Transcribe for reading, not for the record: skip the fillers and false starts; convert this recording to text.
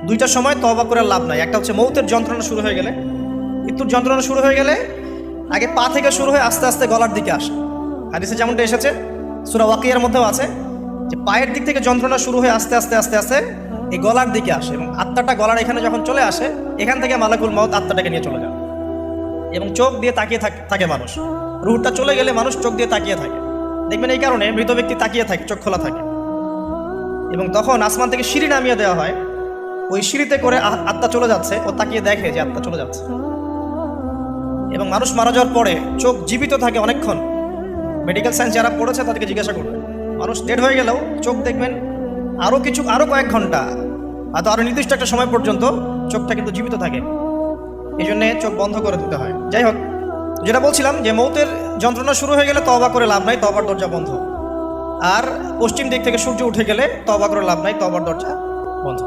দুইটা সময় তওবা করে লাভ নাই। একটা হচ্ছে মৌতের যন্ত্রণা শুরু হয়ে গেলে, মৃত্যুর যন্ত্রণা শুরু হয়ে গেলে আগে পা থেকে শুরু হয়ে আস্তে আস্তে গলার দিকে আসে। হাদিসে যেমনটা এসেছে, সূরা ওয়াকিয়ার মধ্যেও আছে যে পায়ের দিক থেকে যন্ত্রণা শুরু হয়ে আস্তে আস্তে আস্তে আস্তে এই গলার দিকে আসে, এবং আত্মাটা গলার এখানে যখন চলে আসে, এখান থেকে মালাকুল মউত আত্মাটাকে নিয়ে চলে যায়, এবং চোখ দিয়ে তাকিয়ে থাকে মানুষ। রুহটা চলে গেলে মানুষ চোখ দিয়ে তাকিয়ে থাকে, দেখবেন এই কারণে মৃত ব্যক্তি তাকিয়ে থাকে, চোখ খোলা থাকে। এবং তখন আসমান থেকে সিঁড়ি নামিয়ে দেওয়া হয়, ওই সিঁড়িতে করে আত্মা চলে যাচ্ছে, ও তাকিয়ে দেখে যে আত্মা চলে যাচ্ছে। এবং মানুষ মারা যাওয়ার পরে চোখ জীবিত থাকে অনেকক্ষণ। মেডিকেল সায়েন্স যারা পড়েছে তাদেরকে জিজ্ঞাসা করবে, মানুষ ডেড হয়ে গেলেও চোখ দেখবেন আরও কয়েক ঘন্টা, হয়তো আরও নির্দিষ্ট একটা সময় পর্যন্ত চোখটা কিন্তু জীবিত থাকে। এই জন্যে চোখ বন্ধ করে দিতে হয়। যাই হোক, যেটা বলছিলাম যে মৌতের যন্ত্রণা শুরু হয়ে গেলে তওবা করে লাভ নাই, তওবার দরজা বন্ধ। আর পশ্চিম দিক থেকে সূর্য উঠে গেলে তওবা করে লাভ নাই, তওবার দরজা বন্ধ।